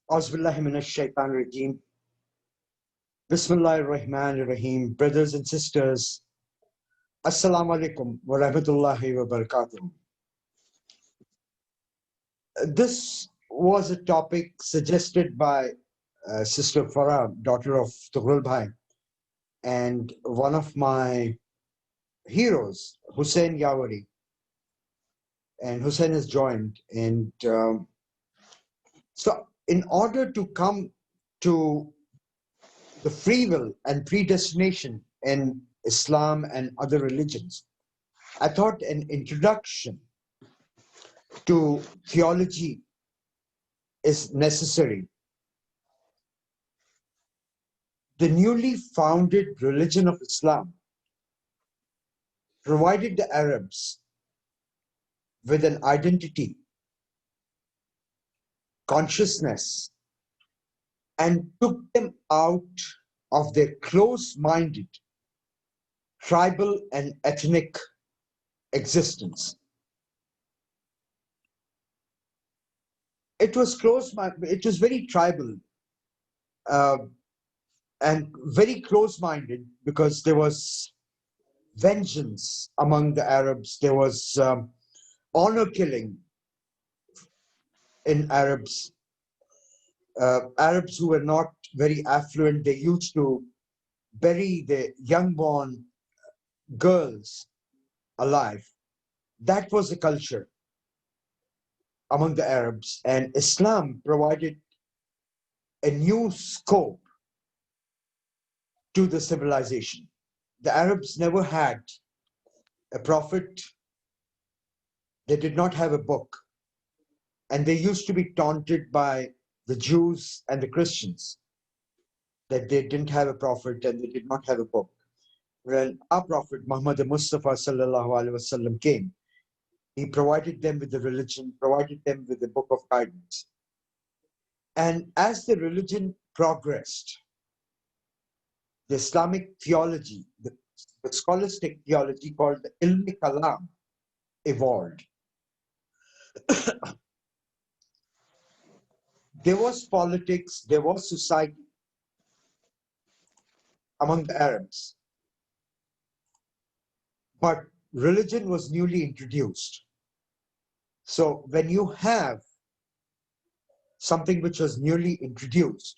Auzubillahi minash shaitan rajim. Bismillahir Rahmanir Rahim. Brothers and sisters, Assalamu alaikum wa rahmatullahi wa barakatuh. This was a topic suggested by Sister Farah, daughter of Tughrul Bhai, and one of my heroes, Hussein Yawari. And Hussein has joined. And so in order to come to the free will and predestination in Islam and other religions, I thought an introduction to theology is necessary. The newly founded religion of Islam provided the Arabs with an identity, consciousness, and took them out of their close-minded tribal and ethnic existence. It was it was very tribal and very close-minded, because there was vengeance among the Arabs. There was honor killing in Arabs. Arabs who were not very affluent, they used to bury the young-born girls alive. That was the culture among the Arabs, and Islam provided a new scope to the civilization. The Arabs never had a prophet, they did not have a book, and they used to be taunted by the Jews and the Christians that they didn't have a prophet and they did not have a book. When our Prophet Muhammad Mustafa sallallahu alaihi wasallam came, he provided them with the religion, provided them with the book of guidance. And as the religion progressed, the Islamic theology, the scholastic theology called the Ilmi Kalam, evolved. There was politics, there was society among the Arabs, but religion was newly introduced. So when you have something which was newly introduced,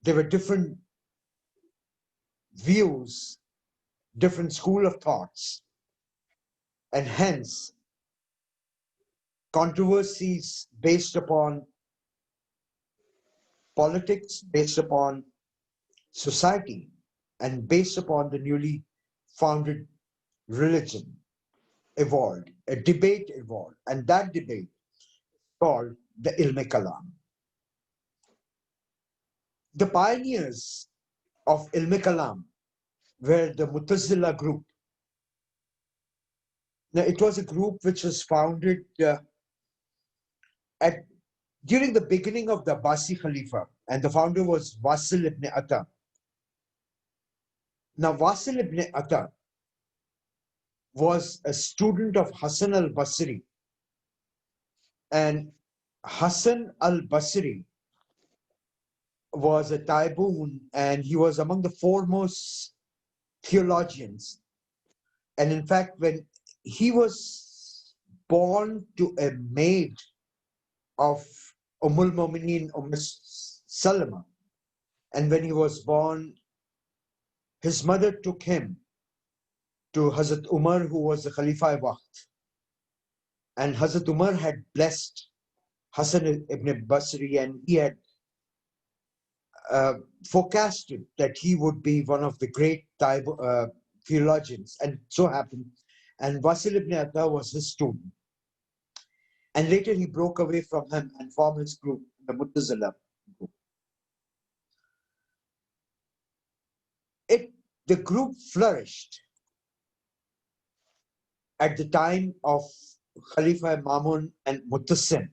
there were different views, different school of thoughts, and hence controversies based upon politics, based upon society, and based upon the newly founded religion evolved. A debate evolved, and that debate is called the Ilm Kalam. The pioneers of Ilm Kalam were the Mu'tazila group. Now, it was a group which was founded during the beginning of the Abbasi Khalifa, and the founder was Wasil ibn Atta. Now, Wasil ibn Atta was a student of Hassan al-Basri, and Hassan al-Basri was a Taibun, and he was among the foremost theologians. And in fact, when he was born to a maid of Ummul Mu'mineen, Salama, and when he was born, his mother took him to Hazrat Umar, who was the Khalifa Waqt. And Hazrat Umar had blessed Hassan ibn Basri, and he had forecasted that he would be one of the great theologians, and so happened. And Wasil ibn Atta was his student. And later he broke away from him and formed his group, the Mu'tazila group. The group flourished at the time of Khalifa Mamun and Muttasim,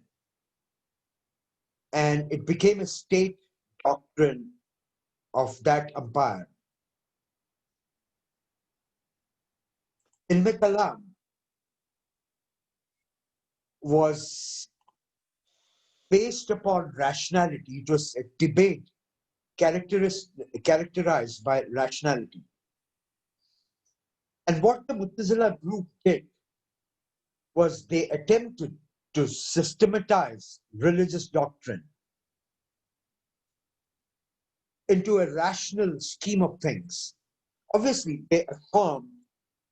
and it became a state doctrine of that empire. Ilm Kalam was based upon rationality. It was a debate characterized by rationality. And what the Mu'tazila group did was they attempted to systematize religious doctrine into a rational scheme of things. Obviously, they affirmed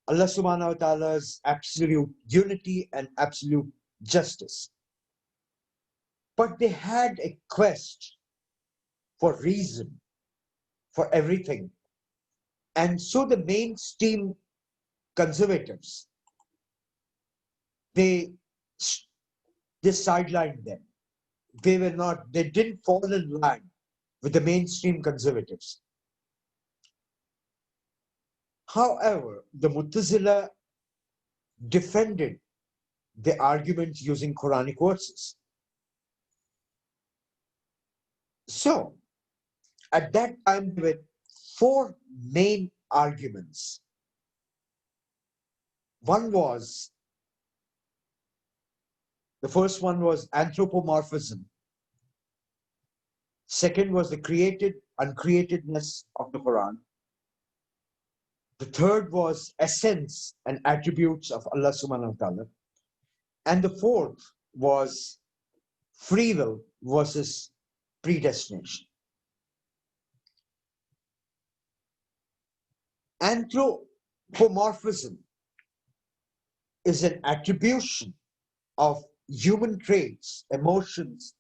Allah subhanahu wa ta'ala's absolute unity and absolute justice. But they had a quest for reason, for everything. And so the mainstream conservatives, they sidelined them. They didn't fall in line with the mainstream conservatives. However, the Mu'tazila defended the arguments using Quranic verses. So, at that time, there were four main arguments. The first one was anthropomorphism. Second was the created, uncreatedness of the Quran. The third was essence and attributes of Allah subhanahu wa ta'ala. And the fourth was free will versus predestination. Anthropomorphism is an attribution of human traits, emotions,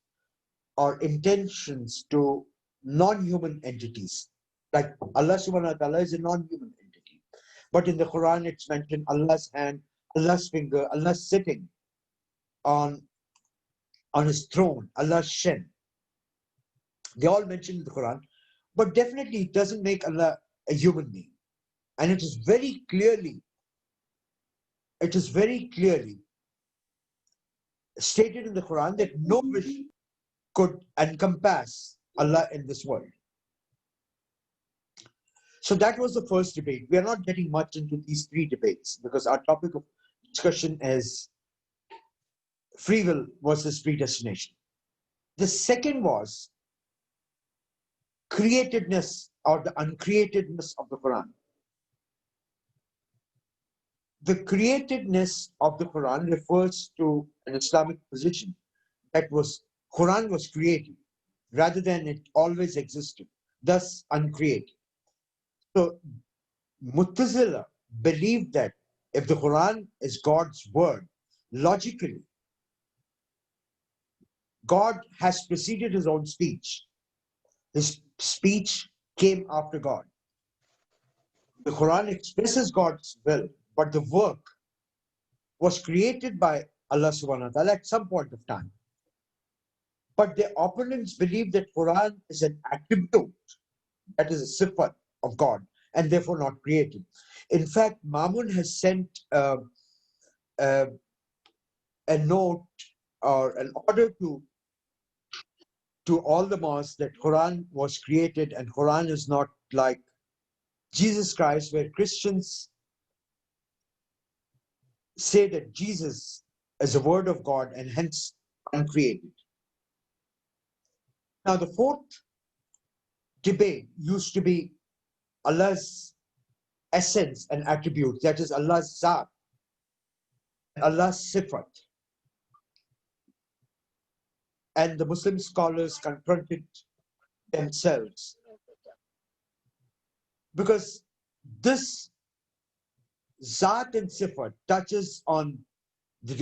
or intentions to non-human entities. Like Allah subhanahu wa ta'ala is a non-human entity. But in the Quran, it's mentioned Allah's hand, Allah's finger, Allah sitting on his throne, Allah's shin. They all mentioned in the Quran, but definitely it doesn't make Allah a human being. And it is very clearly stated in the Quran that no wish could encompass Allah in this world. So that was the first debate. We are not getting much into these three debates because our topic of discussion is free will versus predestination. The second was createdness or the uncreatedness of the Quran. The createdness of the Quran refers to an Islamic position that Quran was created rather than it always existed, thus uncreated. So Mu'tazila believed that if the Quran is God's word, logically, God has preceded his own speech. His speech came after God. The Quran expresses God's will, but the work was created by Allah subhanahu wa ta'ala at some point of time. But their opponents believe that Quran is an attribute, that is a sifat of God, and therefore not created. In fact, Mamun has sent a note or an order to all the mosques that Quran was created and Quran is not like Jesus Christ, where Christians say that Jesus is a word of God and hence uncreated. Now, the fourth debate used to be Allah's essence and attributes, that is Allah's Zat, Allah's Sifat. And the Muslim scholars confronted themselves because this Zat and Sifat touches on the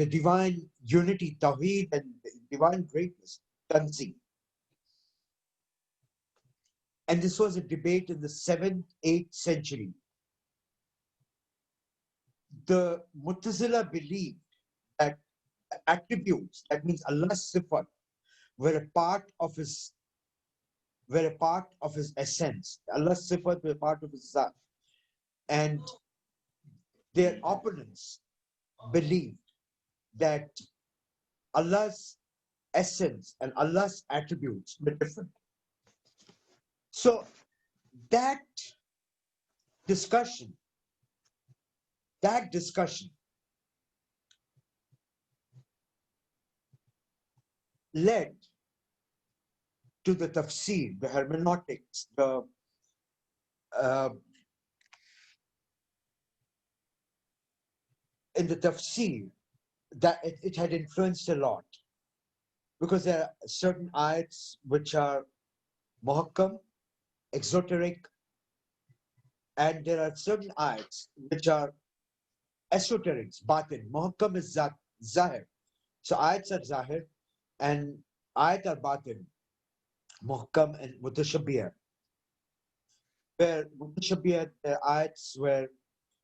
divine unity, Tawheed, and divine greatness, Tanzih. And this was a debate in the 7th, 8th century. The Mu'tazila believed that attributes, that means Allah's Sifat, were a part of his essence. Allah's Sifat were a part of his Zat. And their opponents believed that Allah's essence and Allah's attributes were different. So that discussion led to the tafsir, the hermeneutics, uh, in the tafsir, that it had influenced a lot, because there are certain ayats which are muhakkam, exoteric, and there are certain ayats which are esoterics, batin. Muhakkam is zahir. So ayats are zahir, and ayat are batin, muhakkam and mutashabbih. Where mutashabbih, ayats where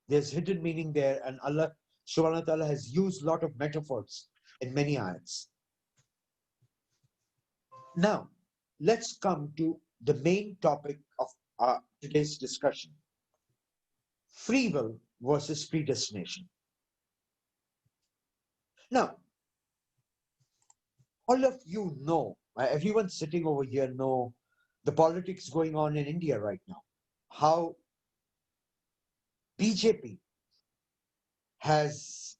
there's hidden meaning there, and Allah subhanahu wa ta'ala has used a lot of metaphors in many ayats. Now, let's come to the main topic of today's discussion: free will versus predestination. Now, all of you know, everyone sitting over here know the politics going on in India right now. How BJP has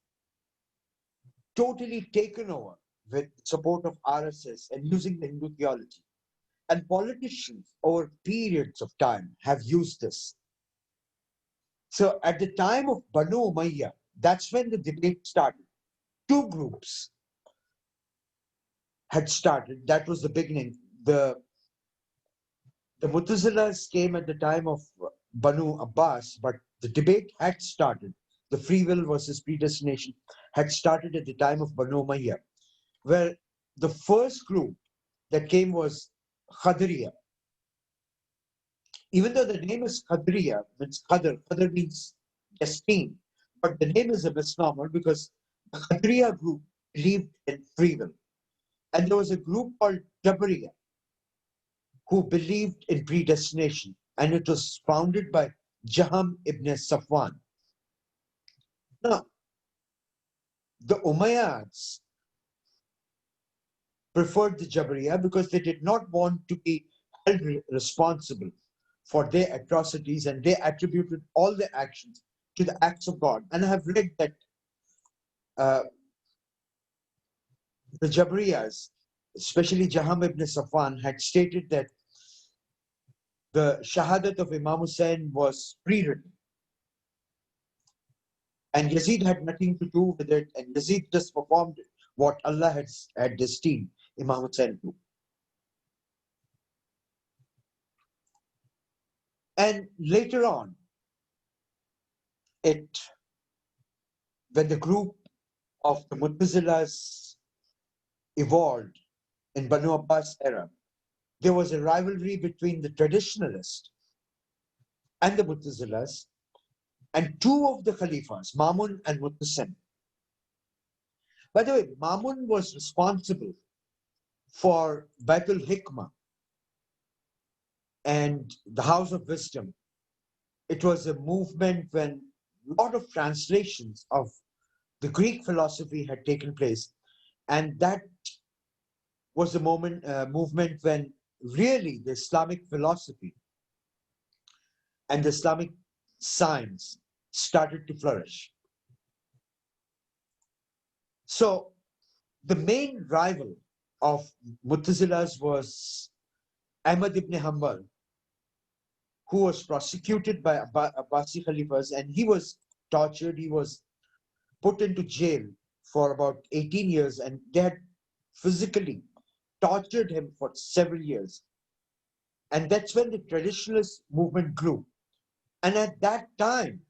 totally taken over with support of RSS and using the Hindu theology. And politicians over periods of time have used this. So at the time of Banu Umayyah, that's when the debate started. Two groups had started. That was the beginning. The Mutazilas came at the time of Banu Abbas, but the debate had started. The free will versus predestination had started at the time of Banu Umayyah, where the first group that came was Khadriya. Even though the name is Khadriya, means Qadr means destiny, but the name is a misnomer because the Khadriya group believed in free will. And there was a group called Jabariya who believed in predestination, and it was founded by Jaham ibn Safwan. Now, the Umayyads preferred the Jabariya because they did not want to be held responsible for their atrocities, and they attributed all their actions to the acts of God. And I have read that the Jabariyas, especially Jaham ibn Safwan, had stated that the Shahadat of Imam Hussain was pre-written. And Yazid had nothing to do with it, and Yazid just performed what Allah had destined Imam Hussain to. And later on, when the group of the Mu'tazilas evolved in Banu Abbas era, there was a rivalry between the traditionalists and the Mu'tazilas, and two of the Khalifas, Mamun and Muttasim. By the way, Mamun was responsible for Baitul Hikmah and the House of Wisdom. It was a movement when a lot of translations of the Greek philosophy had taken place, and that was the movement when really the Islamic philosophy and the Islamic science started to flourish. So the main rival of Mu'tazilas was Ahmad ibn Hanbal, who was prosecuted by Abbasi Khalifas, and he was tortured. He was put into jail for about 18 years, and they had physically tortured him for several years. And that's when the traditionalist movement grew. And at that time,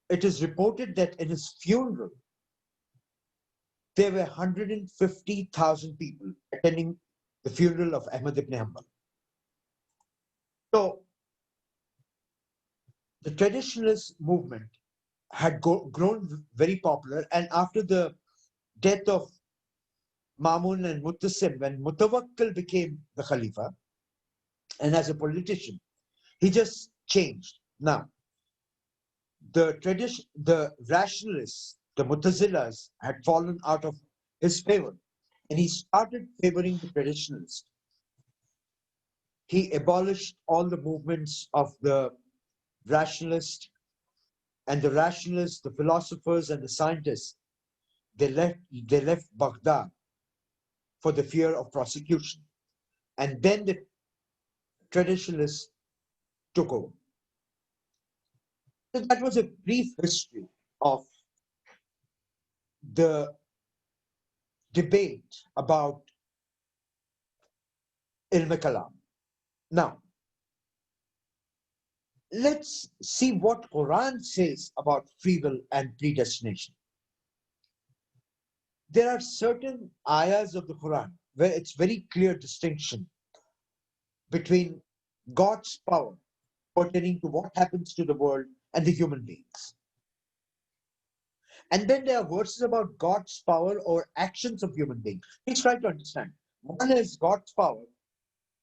it is reported that in his funeral, there were 150,000 people attending the funeral of Ahmad ibn Hanbal. So the traditionalist movement had grown very popular, and after the death of Mamun and Muttasim, when Mutawakkil became the Khalifa, and as a politician, he just changed. Now, the rationalists, the Mu'tazilas, had fallen out of his favor, and he started favoring the traditionalists. He abolished all the movements of the rationalists, and the rationalists, the philosophers, and the scientists they left Baghdad for the fear of prosecution. And then the traditionalists took over. So that was a brief history of the debate about ilm kalam. Now, let's see what Quran says about free will and predestination. There are certain ayahs of the Quran where it's very clear distinction between God's power pertaining to what happens to the world and the human beings. And then there are verses about God's power or actions of human beings. Please try to understand. One is God's power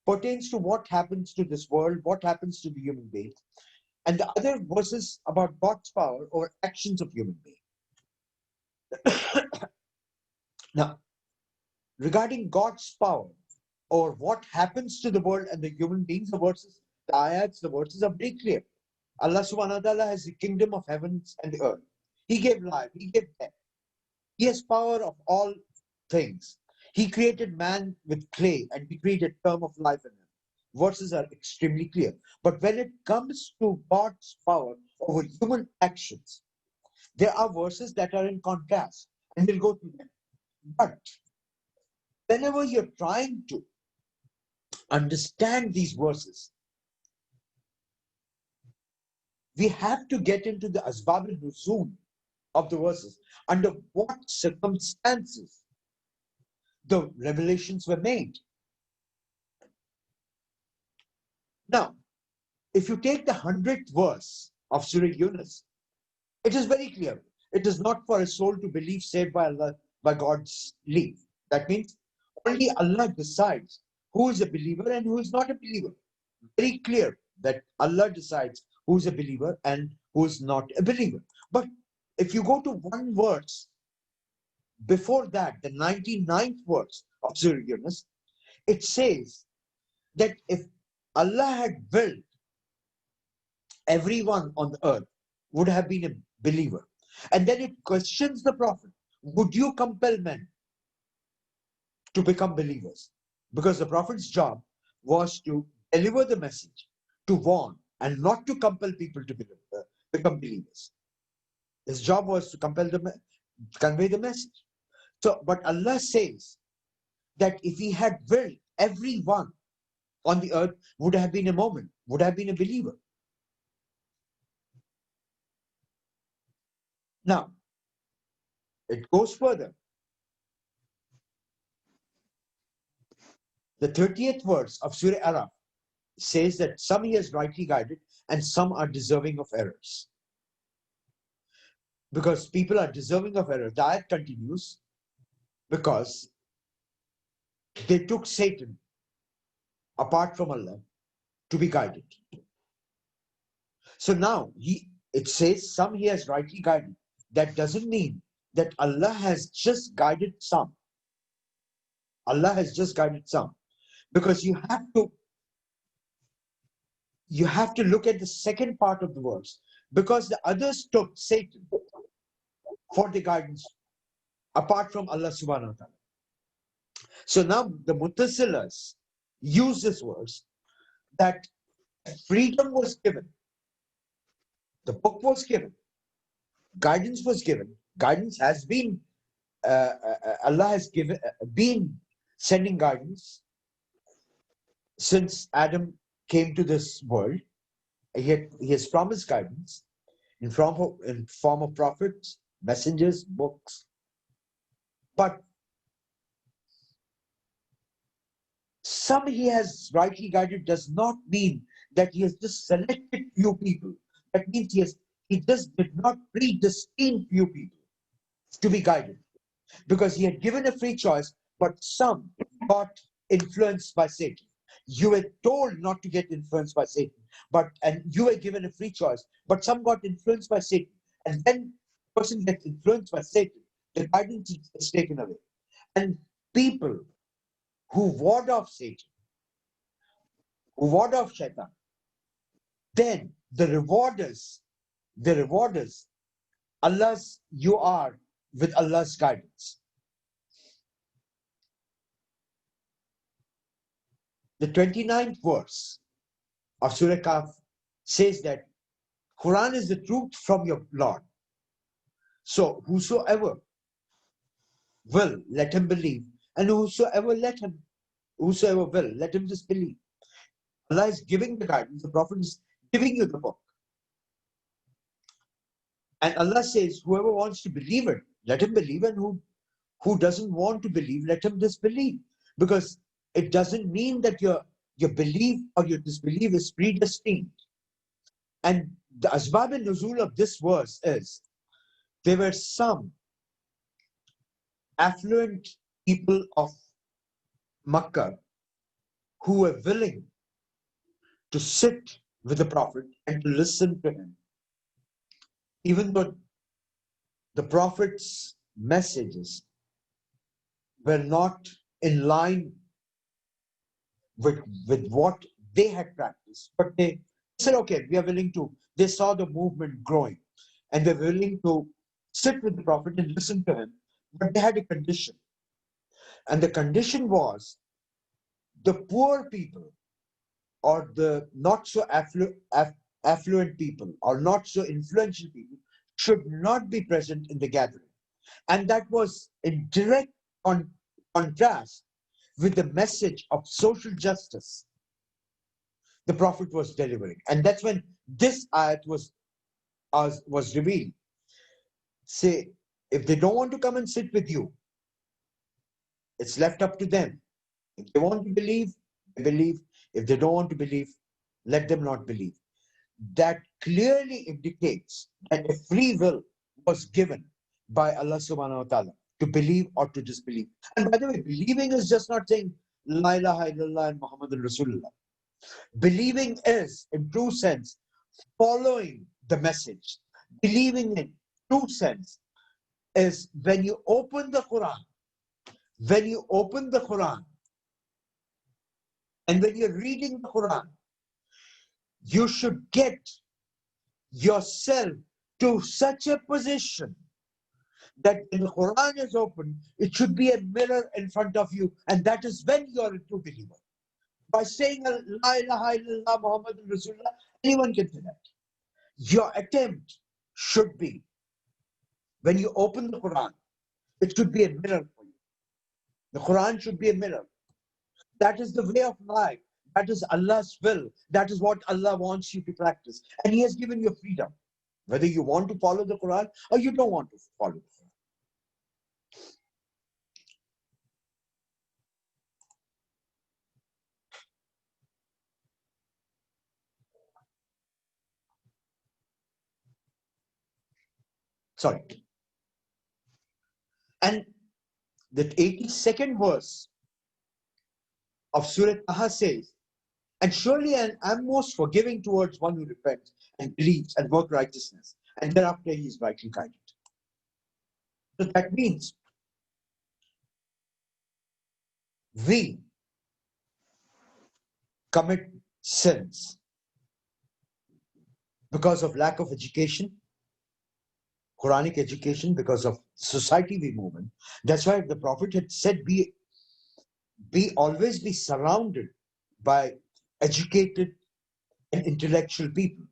pertains to what happens to this world, what happens to the human beings. And the other verses about God's power or actions of human beings. Now, regarding God's power or what happens to the world and the human beings, the verses, the ayats, the verses are very clear. Allah subhanahu wa ta'ala has the kingdom of heavens and the earth. He gave life, He gave death. He has power of all things. He created man with clay and He created a term of life in him. Verses are extremely clear. But when it comes to God's power over human actions, there are verses that are in contrast, and we'll go through them. But whenever you're trying to understand these verses, we have to get into the asbab al-nuzul of the verses. Under what circumstances the revelations were made. Now, if you take the 100th verse of Surah Yunus, it is very clear. It is not for a soul to believe save by Allah, by God's leave. That means only Allah decides who is a believer and who is not a believer. Very clear that Allah decides who is a believer and who is not a believer. But if you go to one verse before that, the 99th verse of Surah Yunus, it says that if Allah had willed, everyone on the earth would have been a believer. And then it questions the Prophet, would you compel men to become believers? Because the Prophet's job was to deliver the message, to warn, and not to compel people to become believers. His job was to convey the message. So, but Allah says that if He had willed, everyone on the earth would have been a mu'min, would have been a believer. Now, it goes further. The 30th verse of Surah Araf says that some He has rightly guided and some are deserving of errors. Because people are deserving of error. The ayat continues because they took Satan apart from Allah to be guided. So now it says some He has rightly guided. That doesn't mean that Allah has just guided some. Allah has just guided some. Because you have to look at the second part of the verse. Because the others took Satan for the guidance apart from Allah subhanahu wa ta'ala. So now the Muttasilahs use this verse that freedom was given. The book was given. Guidance was given. Guidance has been, Allah has been sending guidance since Adam came to this world. He has promised guidance in form of prophets, messengers, books. But some He has rightly guided does not mean that He has just selected few people. That means He just did not predestine few people to be guided. Because He had given a free choice, but some got influenced by Satan. You were told not to get influenced by Satan, and you were given a free choice, but some got influenced by Satan. And then the person gets influenced by Satan, the guidance is taken away. And people who ward off Satan, who ward off Shaitan, then the rewarders, Allah's, you are with Allah's guidance. The 29th verse of Surah Kahf says that Quran is the truth from your Lord. So whosoever will, let him believe, and whosoever will, let him disbelieve. Allah is giving the guidance, the Prophet is giving you the book. And Allah says, whoever wants to believe it, let him believe, and who doesn't want to believe, let him disbelieve. Because it doesn't mean that your belief or your disbelief is predestined. And the asbab and nuzul of this verse is, there were some affluent people of Makkah who were willing to sit with the Prophet and to listen to him, even though the Prophet's messages were not in line with what they had practiced. But they said, okay, we are willing to. They saw the movement growing and they're willing to sit with the Prophet and listen to him. But they had a condition. And the condition was the poor people or the not so affluent people or not so influential people should not be present in the gathering. And that was in direct contrast with the message of social justice the Prophet was delivering. And that's when this ayat was revealed. Say, if they don't want to come and sit with you, it's left up to them. If they want to believe, they believe. If they don't want to believe, let them not believe. That clearly indicates that a free will was given by Allah subhanahu wa ta'ala to believe or to disbelieve. And by the way, believing is just not saying La ilaha illallah and Muhammadur Rasulullah. Believing is, in true sense, following the message. Believing in true sense is when you open the Quran, and when you're reading the Quran, you should get yourself to such a position that when the Quran is open, it should be a mirror in front of you, and that is when you are a true believer. By saying La ilaha illallah Muhammadur Rasulullah, anyone can do that. Your attempt should be, when you open the Quran, it should be a mirror for you. The Quran should be a mirror. That is the way of life. That is Allah's will. That is what Allah wants you to practice. And He has given you freedom. Whether you want to follow the Quran or you don't want to follow the Quran. Sorry. And the 82nd verse of Surah Taha says, and surely I am most forgiving towards one who repents and believes and works righteousness, and thereafter he is rightly guided. So that means we commit sins because of lack of education, Quranic education, because of society we move in. That's why the Prophet had said, always be surrounded by educated and intellectual people.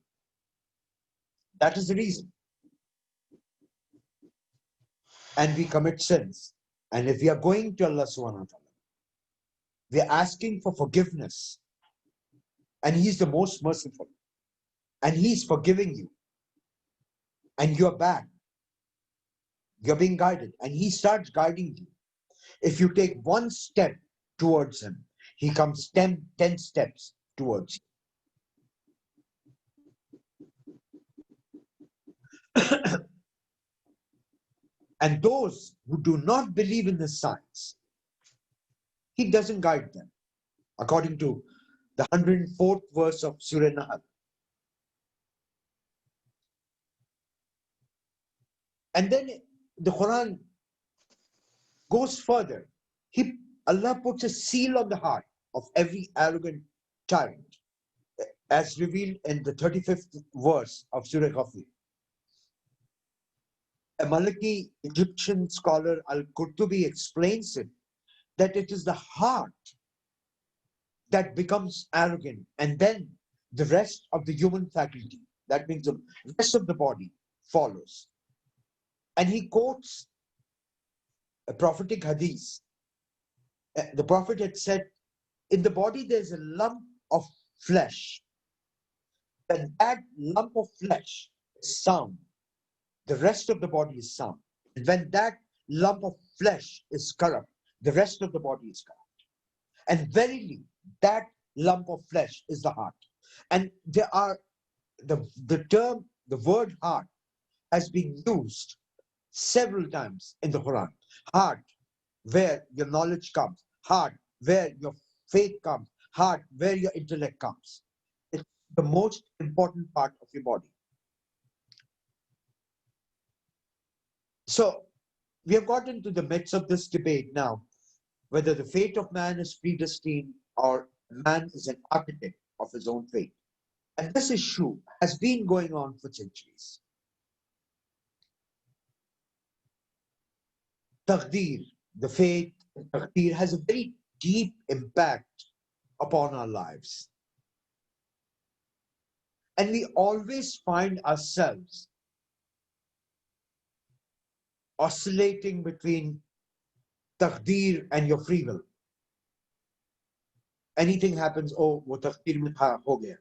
That is the reason. And we commit sins. And if we are going to Allah subhanahu wa ta'ala, we are asking for forgiveness. And He's the most merciful. And He's forgiving you. And you're back. You're being guided. And He starts guiding you. If you take one step towards Him, He comes 10 steps towards you. And those who do not believe in the signs, He doesn't guide them. According to the 104th verse of Surah Nahl. And then the Quran goes further. Allah puts a seal on the heart of every arrogant tyrant, as revealed in the 35th verse of Surah Ghafir. A Maliki Egyptian scholar Al-Qurtubi explains it that it is the heart that becomes arrogant, and then the rest of the human faculty, that means the rest of the body, follows. And he quotes a prophetic hadith. The Prophet had said, in the body there's a lump of flesh. When that lump of flesh is sound, the rest of the body is sound. And when that lump of flesh is corrupt, the rest of the body is corrupt. And verily, that lump of flesh is the heart. And there are the word heart has been used several times in the Quran. Heart, where your knowledge comes. Heart, where your faith comes. Heart, where your intellect comes. It's the most important part of your body. So, we have got into the midst of this debate now, whether the fate of man is predestined or man is an architect of his own fate. And this issue has been going on for centuries. Taqdeer, the fate, Taqdeer has a very deep impact upon our lives. And we always find ourselves oscillating between Taqdeer and your free will. Anything happens, oh, wo taqdeer mein tha, ho gaya.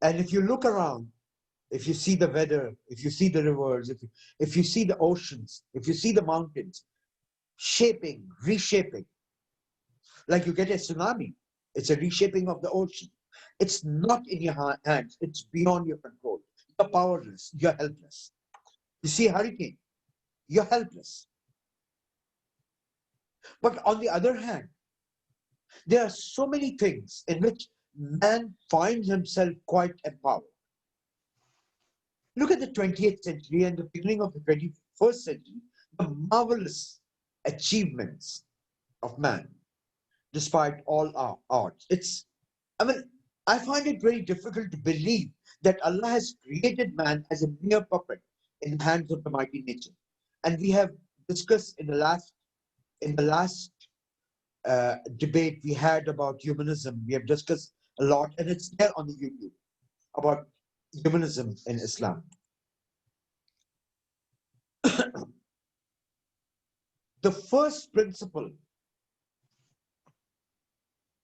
And if you look around, if you see the weather, if you see the rivers, if you see the oceans, if you see the mountains, shaping, reshaping, like you get a tsunami, it's a reshaping of the ocean. It's not in your hands, it's beyond your control. You're powerless, you're helpless. You see a hurricane, you're helpless. But on the other hand, there are so many things in which man finds himself quite empowered. Look at the 20th century and the beginning of the 21st century, the marvelous achievements of man, despite all our odds. I find it very difficult to believe that Allah has created man as a mere puppet in the hands of the mighty nature. And we have discussed in the last debate we had about humanism. We have discussed a lot, and it's there on the YouTube about humanism in Islam. The first principle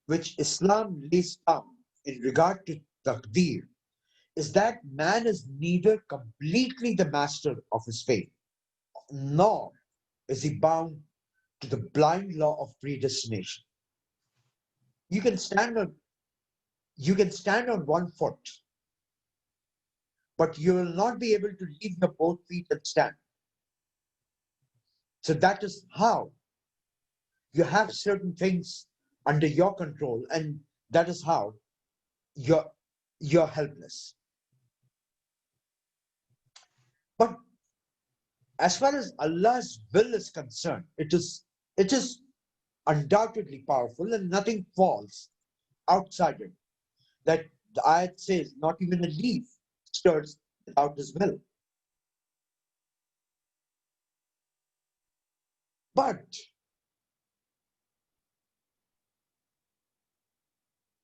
which Islam lays down in regard to taqdeer is that man is neither completely the master of his fate, nor is he bound to the blind law of predestination. You can stand on one foot, but you will not be able to leave your both feet and stand. So that is how you have certain things under your control, and that is how you're helpless. But as far as Allah's will is concerned, it is undoubtedly powerful, and nothing falls outside it. That the ayat says, not even a leaf stirs without his will. But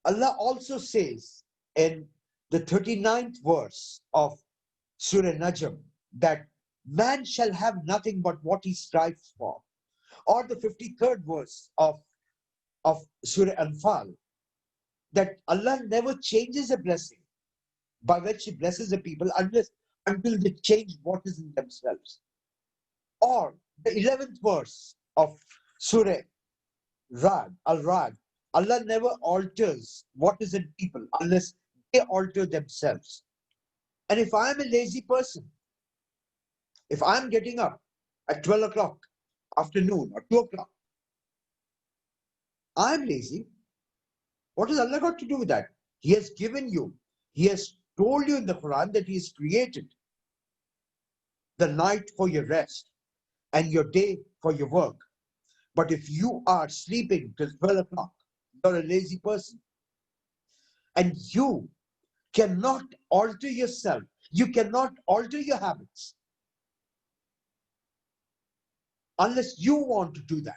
Allah also says in the 39th verse of Surah Najm that man shall have nothing but what he strives for. Or the 53rd verse of Surah Anfal, that Allah never changes a blessing by which He blesses the people until they change what is in themselves. Or the 11th verse of Surah Al-Ra'd, Allah never alters what is in people unless they alter themselves. And if I'm a lazy person, if I'm getting up at 12 o'clock afternoon or 2 o'clock, I'm lazy. What has Allah got to do with that? He has given you, He has told you in the Quran that He has created the night for your rest and your day for your work. But if you are sleeping till 12 o'clock, you're a lazy person. And you cannot alter yourself. You cannot alter your habits. unless you want to do that.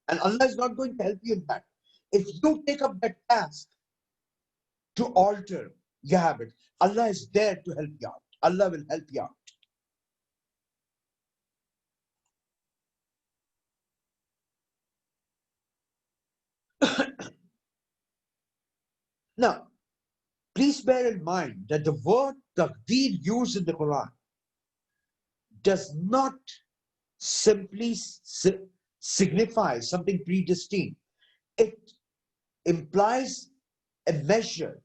And Allah is not going to help you in that. If you take up that task to alter your habit, Allah is there to help you out. Allah will help you out. Now, please bear in mind that the word taqdeer used in the Quran does not simply signify something predestined. It implies a measure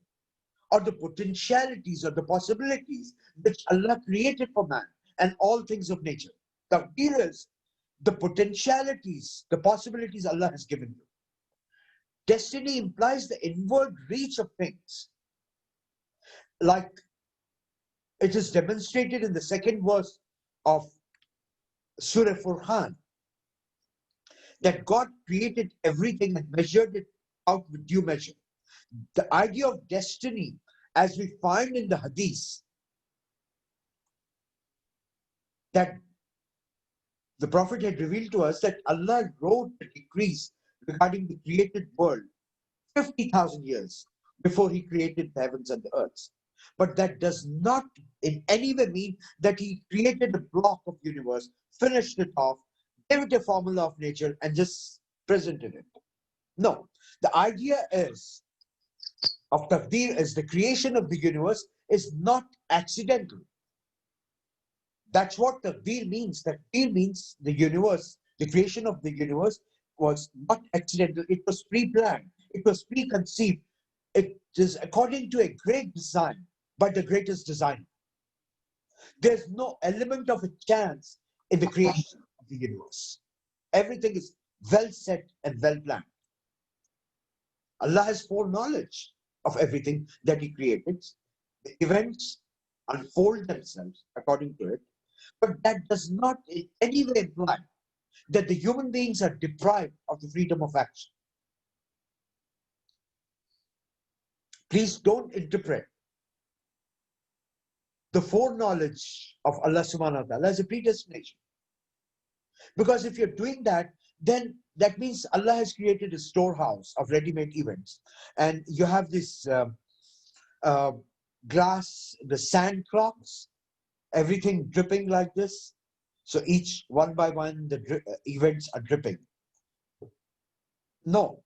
or the potentialities or the possibilities which Allah created for man and all things of nature. Taqdeer is the potentialities, the possibilities Allah has given you. Destiny implies the inward reach of things, like it is demonstrated in the second verse of Surah Furqan, that God created everything and measured it out with due measure. The idea of destiny, as we find in the Hadith, that the Prophet had revealed to us that Allah wrote the decrees regarding the created world 50,000 years before He created the heavens and the earth. But that does not in any way mean that He created a block of universe, finished it off, gave it a formula of nature, and just presented it. No, the idea is of taqdeer is the creation of the universe is not accidental. That's what taqdeer means. Taqdeer means the universe, the creation of the universe was not accidental. It was pre-planned. It was preconceived. It is according to a great design by the greatest designer. There's no element of a chance in the creation of the universe. Everything is well set and well planned. Allah has foreknowledge of everything that He created. The events unfold themselves according to it, but that does not in any way imply that the human beings are deprived of the freedom of action. Please don't interpret the foreknowledge of Allah subhanahu wa ta'ala as a predestination. Because if you're doing that, then that means Allah has created a storehouse of ready-made events. And you have this glass, the sand clocks, everything dripping like this. So each one by one, the events are dripping. No,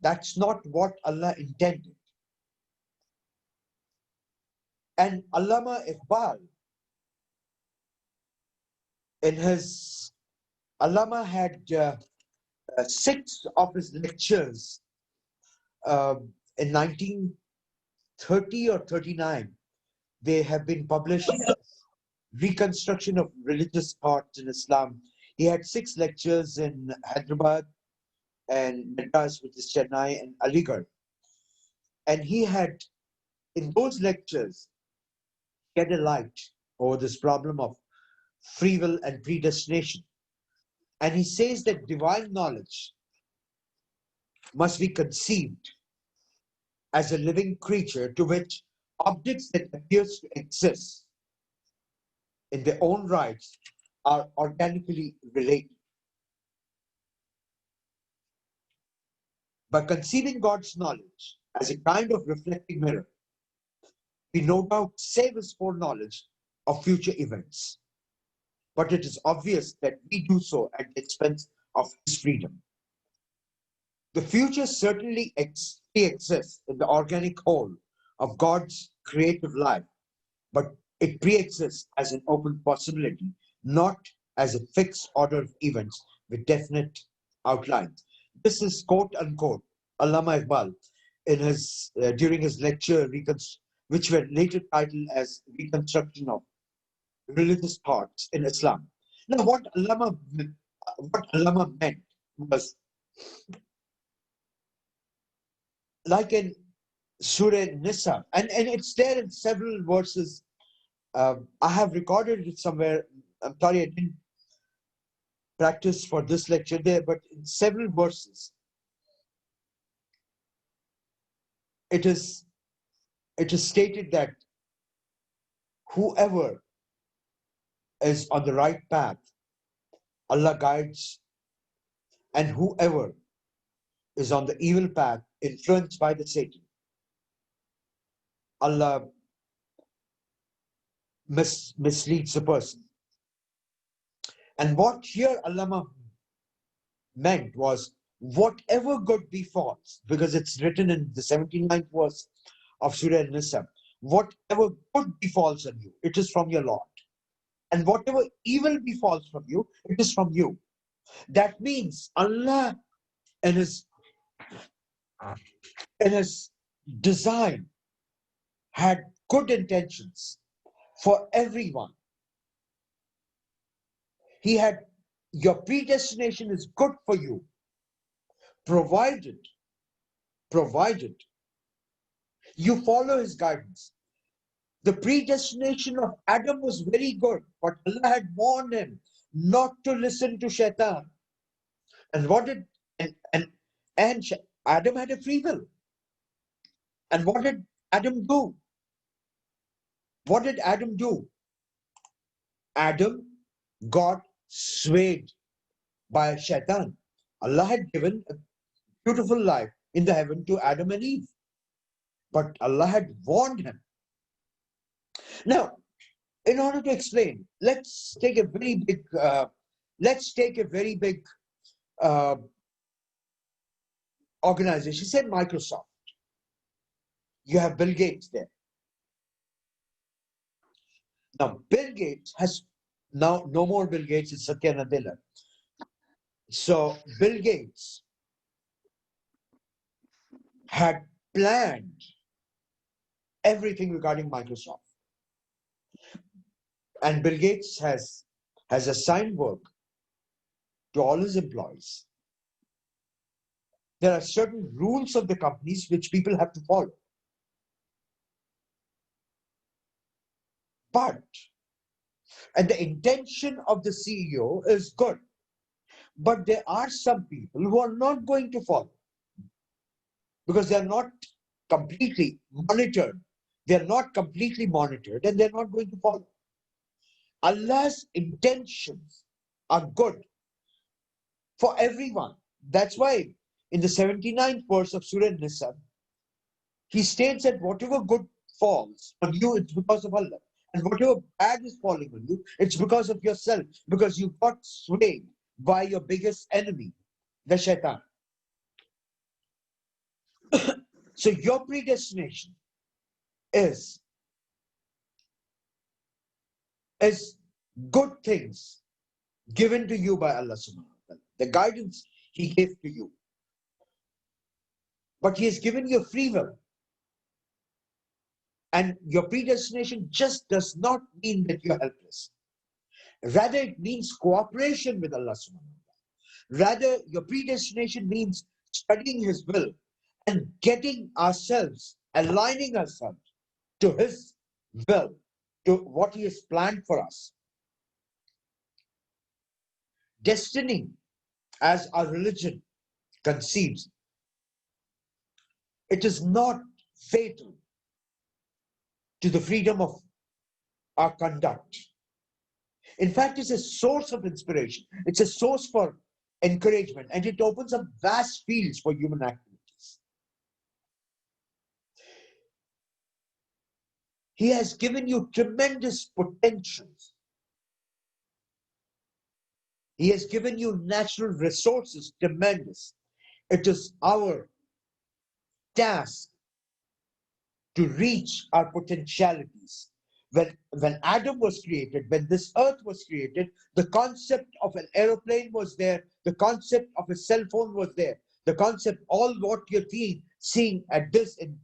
that's not what Allah intended. And Allama Iqbal, in his, Allama had 6 of his lectures in 1930 or 39. They have been published, Reconstruction of Religious Thought in Islam. He had 6 lectures in Hyderabad and Madras, which is Chennai, and Aligarh. And he had, in those lectures, shed a light over this problem of free will and predestination. And he says that divine knowledge must be conceived as a living creature to which objects that appears to exist in their own rights are organically related. By conceiving God's knowledge as a kind of reflecting mirror, we no doubt save His foreknowledge of future events. But it is obvious that we do so at the expense of His freedom. The future certainly pre-exists in the organic whole of God's creative life, but it pre-exists as an open possibility, not as a fixed order of events with definite outlines. This is quote unquote Allama Iqbal in his during his lecture, which were later titled as Reconstruction of Religious Thoughts in Islam. Now, what Allama meant was, like in Surah Nisa, and it's there in several verses. I have recorded it somewhere. I'm sorry I didn't practice for this lecture there, but in several verses, it is stated that whoever is on the right path, Allah guides, and whoever is on the evil path, influenced by the Satan, Allah misleads the person. And what here Allah meant was, whatever good befalls, because it's written in the 79th verse of Surah An-Nisa, whatever good befalls on you, it is from your Lord. And whatever evil befalls from you, it is from you. That means Allah in His design had good intentions for everyone. He had, your predestination is good for you, provided you follow His guidance. The predestination of Adam was very good, but Allah had warned him not to listen to Shaitan. And what did and Adam had a free will. And what did Adam do? What did Adam do? Adam got swayed by Shaitan. Allah had given a beautiful life in the heaven to Adam and Eve, but Allah had warned him. Now, in order to explain, let's take a very big organization. Say Microsoft. You have Bill Gates there. Now, Bill Gates has now no more Bill Gates, it's Satya Nadella. So Bill Gates had planned everything regarding Microsoft. And Bill Gates has assigned work to all his employees. There are certain rules of the companies which people have to follow. And the intention of the CEO is good. But there are some people who are not going to follow because they are not completely monitored. They are not completely monitored and they're not going to follow. Allah's intentions are good for everyone. That's why in the 79th verse of Surah An-Nisa, He states that whatever good falls on you, it's because of Allah. And whatever bad is falling on you, it's because of yourself. Because you got swayed by your biggest enemy, the Shaitan. So your predestination is good things given to you by Allah subhanahu wa ta'ala. The guidance He gave to you. But He has given you free will. And your predestination just does not mean that you're helpless. Rather, it means cooperation with Allah subhanahu wa ta'ala. Rather, your predestination means studying His will and getting ourselves, aligning ourselves to His will, to what He has planned for us. Destiny, as our religion conceives, it is not fatal to the freedom of our conduct. In fact, it's a source of inspiration. It's a source for encouragement, and it opens up vast fields for human activities. He has given you tremendous potentials. He has given you natural resources, tremendous. It is our task to reach our potentialities. When Adam was created, when this earth was created, the concept of an aeroplane was there, the concept of a cell phone was there, the concept, all what you're seeing at this in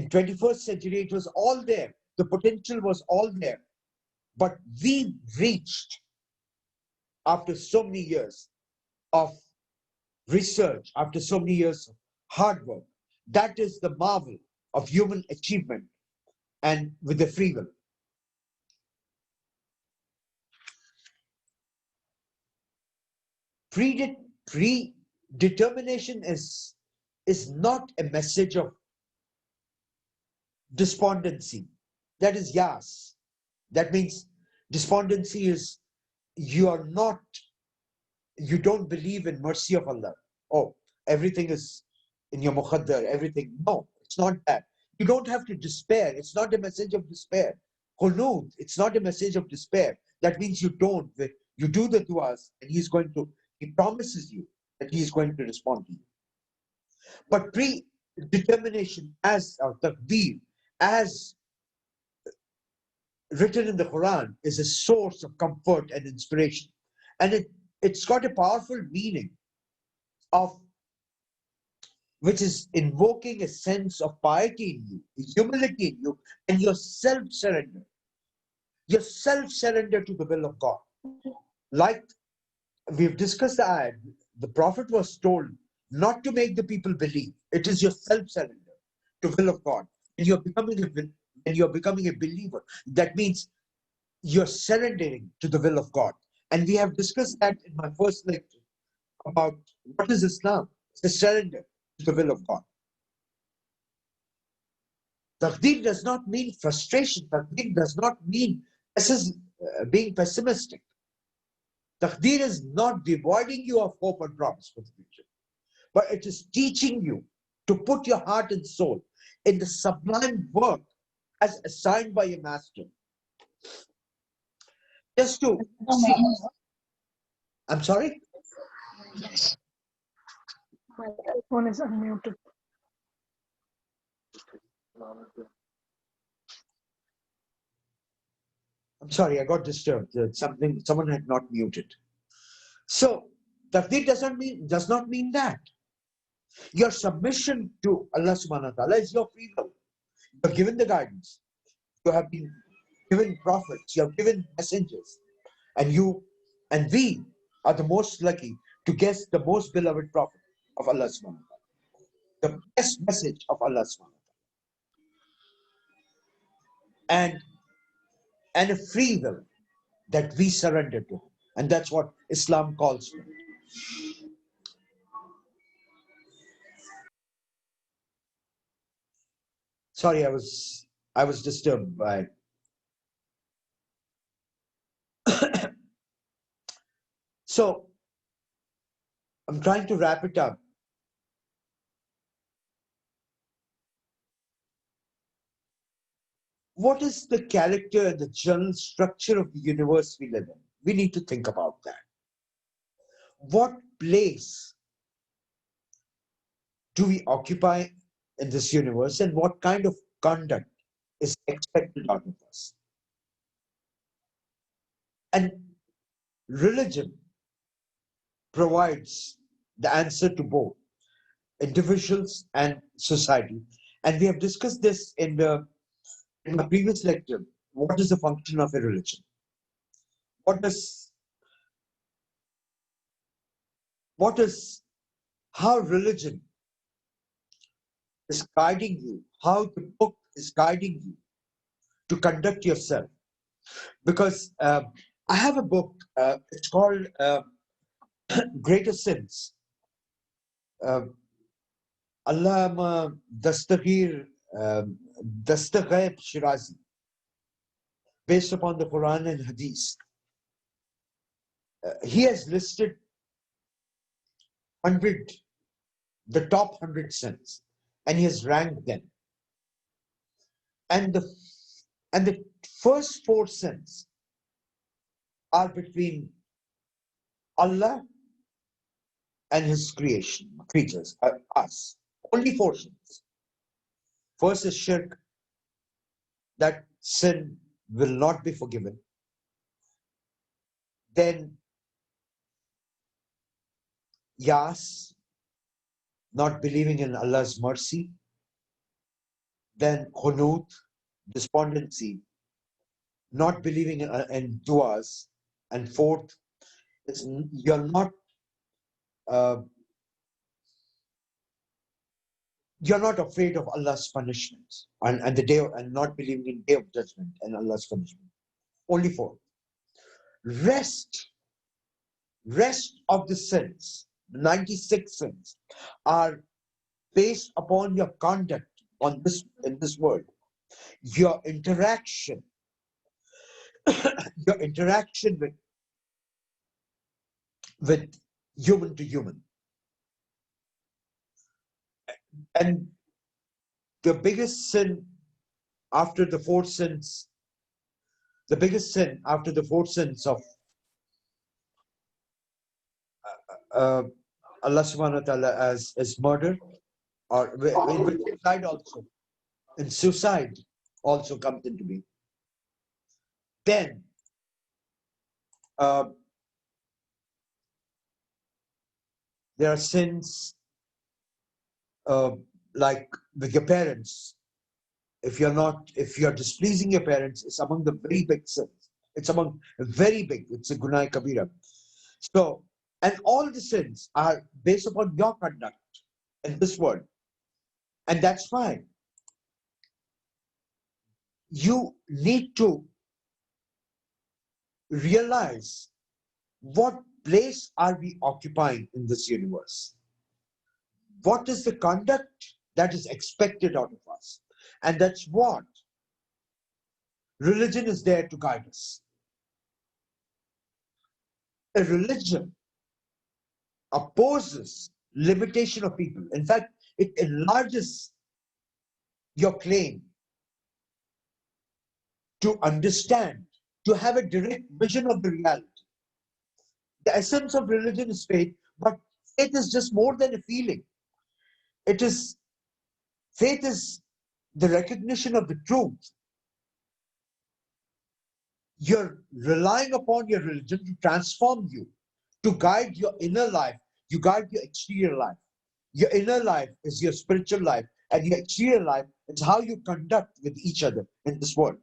21st century, it was all there. The potential was all there. But we reached, after so many years of research, after so many years of hard work, that is the marvel of human achievement and with the free will. Predetermination is not a message of despondency. That is yas. That means despondency is you are not you don't believe in mercy of Allah. Oh, everything is in your muqaddar, everything. No, it's not that. You don't have to despair. It's not a message of despair. Qunut, it's not a message of despair. That means you don't. You do the du'as and he promises you that he is going to respond to you. But predetermination as taqdeer, as written in the Quran, is a source of comfort and inspiration. And it's got a powerful meaning of which is invoking a sense of piety in you, humility in you, and your self-surrender. Your self-surrender to the will of God. Like we've discussed the ayat, the Prophet was told not to make the people believe. It is your self-surrender to the will of God. And you're becoming a believer. That means you're surrendering to the will of God. And we have discussed that in my first lecture about what is Islam. It's a surrender to the will of God. Taqdeer does not mean frustration. Taqdeer does not mean being pessimistic. Taqdeer is not devoiding you of hope and promise for the future, but it is teaching you to put your heart and soul in the sublime work as assigned by a master. Just to see. I'm sorry? Yes. My phone is unmuted. I'm sorry, I got disturbed. Someone had not muted. So, taqdeer does not mean that. Your submission to Allah subhanahu wa ta'ala is your free will. You're given the guidance. You have been given prophets. You have given messengers. And we are the most lucky to guess the most beloved prophet of Allah subhanahu wa ta'ala. The best message of Allah subhanahu wa ta'ala. And a free will that we surrender to. And that's what Islam calls for. Sorry, I was disturbed by. So I'm trying to wrap it up. What is the character and the general structure of the universe we live in? We need to think about that. What place do we occupy in this universe, and what kind of conduct is expected out of us? And religion provides the answer to both individuals and society. And we have discussed this in my previous lecture. What is the function of a religion? How religion is guiding you, how the book is guiding you to conduct yourself. Because I have a book, it's called Greater Sins. Allama Dastagir Dastaghaib Shirazi, based upon the Quran and Hadith. He has listed the top 100 sins, and he has ranked them. And the first 4 sins are between Allah and his creatures, us. Only 4 sins. First is shirk. That sin will not be forgiven. Then Yas, not believing in Allah's mercy. Then Qunut, despondency, not believing in du'as. And fourth, you're not afraid of Allah's punishments and not believing in day of judgment and Allah's punishment. Only 4. Rest of the sins, 96 sins, are based upon your conduct in this world. Your interaction with human to human. And the biggest sin after the four sins, the biggest sin after the four sins of uh, Allah subhanahu wa ta'ala as murder, or in which suicide also, and suicide also comes into being. Then uh, there are sins uh, like with your parents. If you're displeasing your parents, it's among the very big sins. It's among very big. It's a gunai kabira. So, and all the sins are based upon your conduct in this world, and that's fine. You need to realize what place are we occupying in this universe. What is the conduct that is expected out of us, and that's what religion is there to guide us. A religion opposes limitation of people. In fact, it enlarges your claim to understand, to have a direct vision of the reality. The essence of religion is faith, but faith is just more than a feeling. It is faith is the recognition of the truth. You're relying upon your religion to transform you, to guide your inner life. You guide your exterior life. Your inner life is your spiritual life, and your exterior life is how you conduct with each other in this world.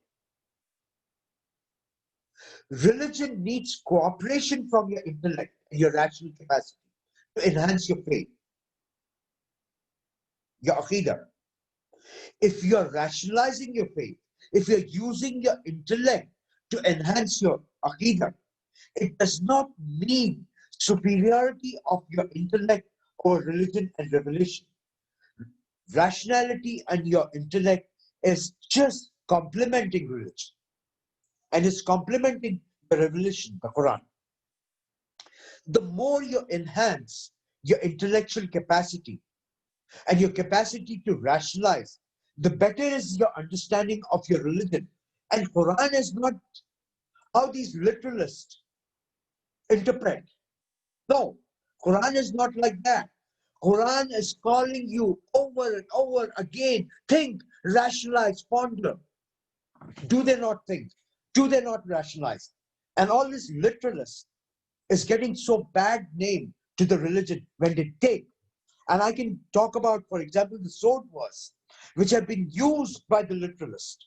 Religion needs cooperation from your intellect and your rational capacity to enhance your faith, your aqidah. If you're rationalizing your faith, if you're using your intellect to enhance your aqidah, it does not mean superiority of your intellect over religion and revelation. Rationality and your intellect is just complementing religion, and is complementing the revelation, the Quran. The more you enhance your intellectual capacity and your capacity to rationalize, the better is your understanding of your religion. And Quran is not how these literalists interpret. No, Quran is not like that. Quran is calling you over and over again. Think, rationalize, ponder. Do they not think? Do they not rationalize? And all this literalists is getting so bad name to the religion when they take. And I can talk about, for example, the sword verse, which have been used by the literalists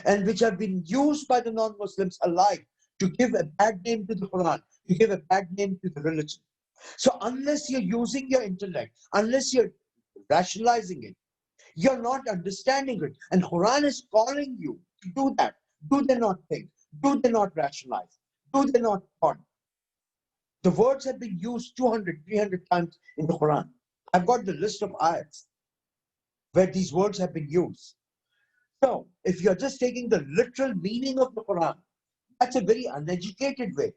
and which have been used by the non-Muslims alike to give a bad name to the Quran, to give a bad name to the religion. So unless you're using your intellect, unless you're rationalizing it, you're not understanding it. And Quran is calling you to do that. Do they not think? Do they not rationalize? Do they not ponder? The words have been used 200, 300 times in the Quran. I've got the list of ayats where these words have been used. So, if you're just taking the literal meaning of the Quran, that's a very uneducated way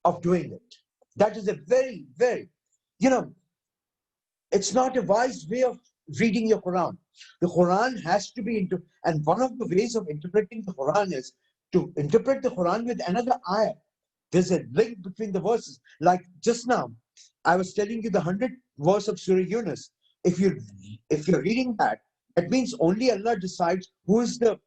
of doing it. That is a very, very, you know, it's not a wise way of reading your Quran. The Quran has to be and one of the ways of interpreting the Quran is to interpret the Quran with another ayah. There's a link between the verses. Like just now, I was telling you the 100th verse of Surah Yunus. If you're reading that, that means only Allah decides who is the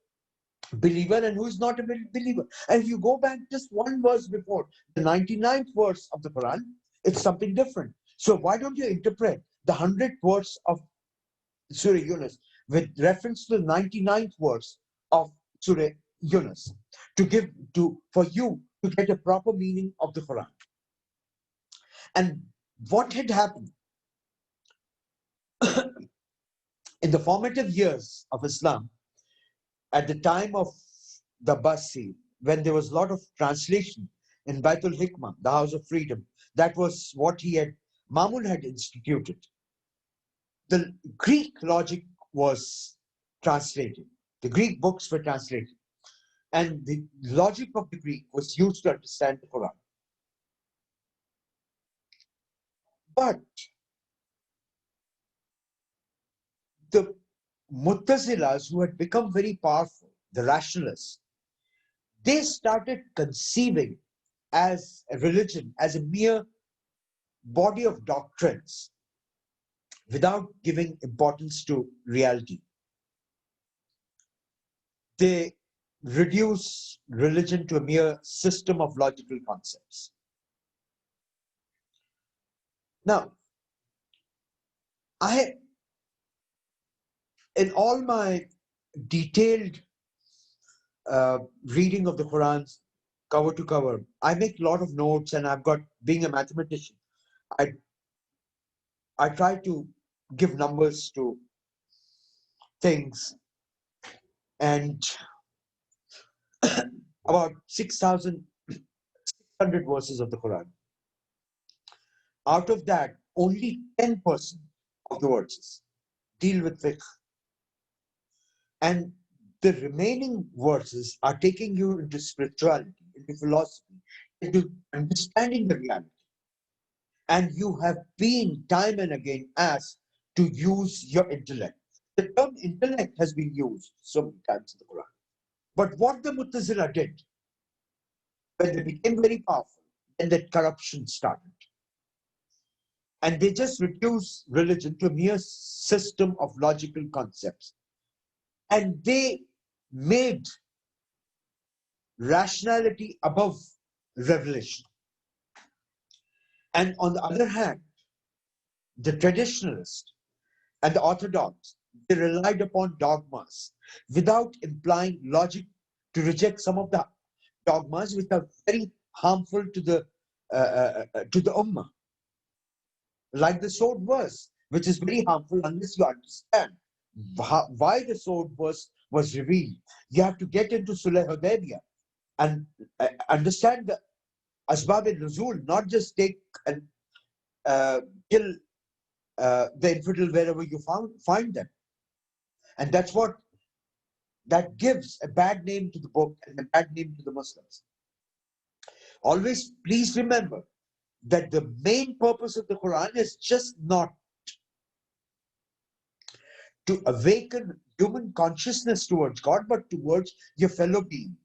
believer and who is not a believer. And if you go back just one verse before, the 99th verse of the Quran, it's something different. So why don't you interpret the 100th verse of Surah Yunus with reference to the 99th verse of Surah Yunus for you to get a proper meaning of the Quran. And what had happened in the formative years of Islam, at the time of the Abbasi, when there was a lot of translation in Baitul Hikmah, the House of Freedom, that was what Mamun had instituted. The Greek logic was translated. The Greek books were translated. And the logic of the Greek was used to understand the Quran. But the Muttazilas, who had become very powerful, the rationalists, they started conceiving as a religion, as a mere body of doctrines, without giving importance to reality. They reduce religion to a mere system of logical concepts. Now, in all my detailed reading of the Quran, cover to cover, I make a lot of notes, and I've got, being a mathematician, I try to give numbers to things, and about 6,600 verses of the Quran. Out of that, only 10% of the verses deal with fiqh, and the remaining verses are taking you into spirituality, into philosophy, into understanding the reality. And you have been time and again asked to use your intellect. The term intellect has been used so many times in the Quran. But what the Mu'tazila did, when they became very powerful, then that corruption started. And they just reduced religion to a mere system of logical concepts. And they made rationality above revelation. And on the other hand, the traditionalists and the orthodox, they relied upon dogmas without implying logic to reject some of the dogmas which are very harmful to the ummah. Like the sword verse, which is very harmful unless you understand why the sword verse was revealed. You have to get into Sulh Hudaybiyah and understand the asbab al-nuzul, not just take and kill the infidel wherever you find them. And that's what that gives a bad name to the book and a bad name to the Muslims. Always please remember that the main purpose of the Quran is just not to awaken human consciousness towards God, but towards your fellow being,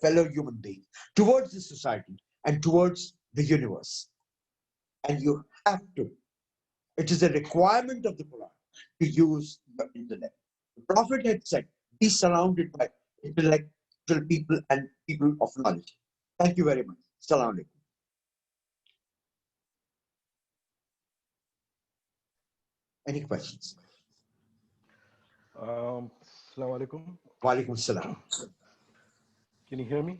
fellow human being, towards the society and towards the universe. And you have to, it is a requirement of the Quran to use your intellect. The Prophet had said, be surrounded by intellectual people and people of knowledge. Thank you very much. Assalamu alaikum. Any questions? Assalamu alaikum. Wa alaikum salam. Can you hear me?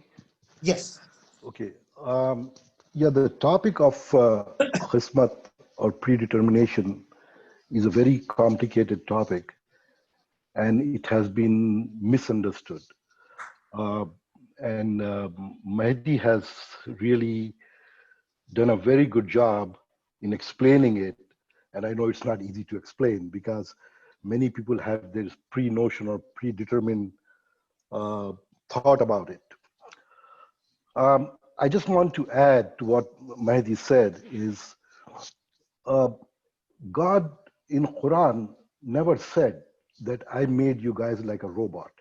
Yes. Okay. Yeah, the topic of Qismat or predetermination is a very complicated topic, and it has been misunderstood. And Mahdi has really done a very good job in explaining it. And I know it's not easy to explain because many people have this pre-notion or predetermined thought about it. I just want to add to what Mahdi said is God in Quran never said that I made you guys like a robot.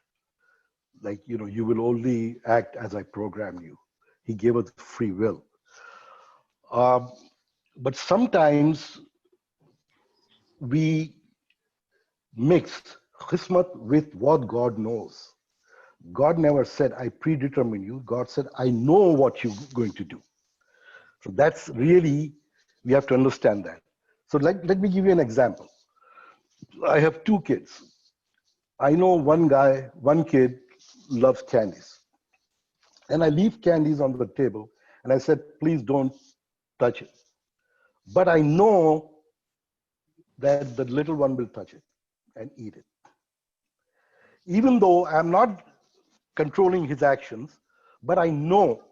Like, you know, you will only act as I program you. He gave us free will. But sometimes we mix Qismat with what God knows. God never said, I predetermine you. God said, I know what you're going to do. So that's really, we have to understand that. So let me give you an example. I have two kids. I know one kid loves candies. And I leave candies on the table and I said, please don't touch it. But I know that the little one will touch it and eat it. Even though I'm not controlling his actions, but I know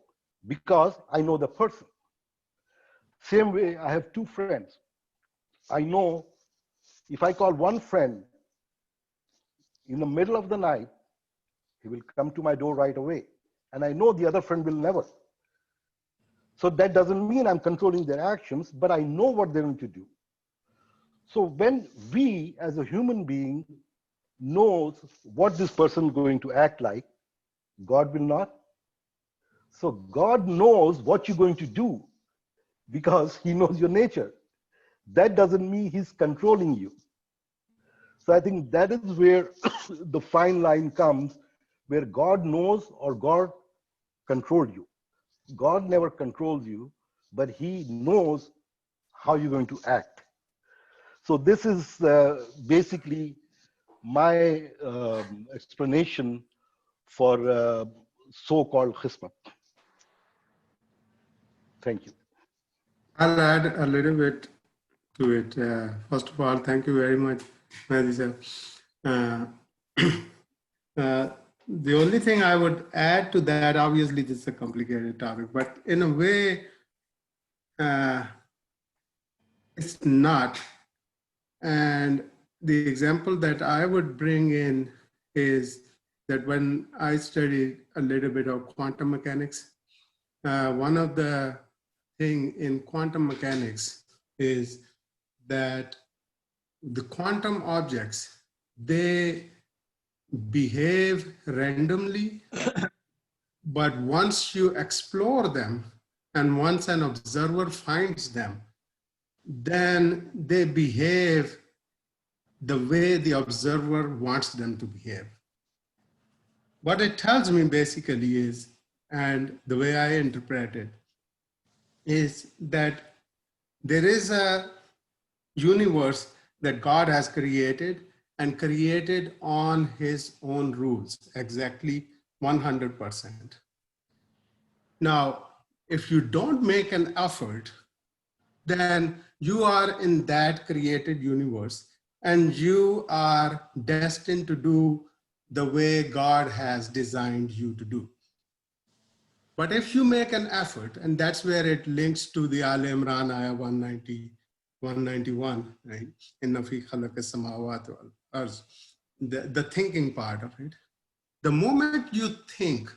because I know the person. Same way, I have two friends. I know if I call one friend in the middle of the night, he will come to my door right away. And I know the other friend will never. So that doesn't mean I'm controlling their actions, but I know what they're going to do. So when we as a human being knows what this person is going to act like, God will not. So God knows what you're going to do because he knows your nature. That doesn't mean he's controlling you. So I think that is where the fine line comes, where God knows or God controlled you. God never controls you, but he knows how you're going to act. So this is basically my explanation for so-called Qismat. Thank you. I'll add a little bit to it. First of all, thank you very much, Mahdi sir. The only thing I would add to that, obviously this is a complicated topic, but in a way, it's not. And the example that I would bring in is that when I studied a little bit of quantum mechanics, one of the thing in quantum mechanics is that the quantum objects, they behave randomly, but once you explore them and once an observer finds them, then they behave the way the observer wants them to behave. What it tells me basically is, and the way I interpret it, is that there is a universe that God has created and created on his own rules, exactly 100%. Now, if you don't make an effort, then you are in that created universe and you are destined to do the way God has designed you to do. But if you make an effort, and that's where it links to the Al Imran ayah 191, right? Inna fi khalaqa samawati wal arz, the thinking part of it. The moment you think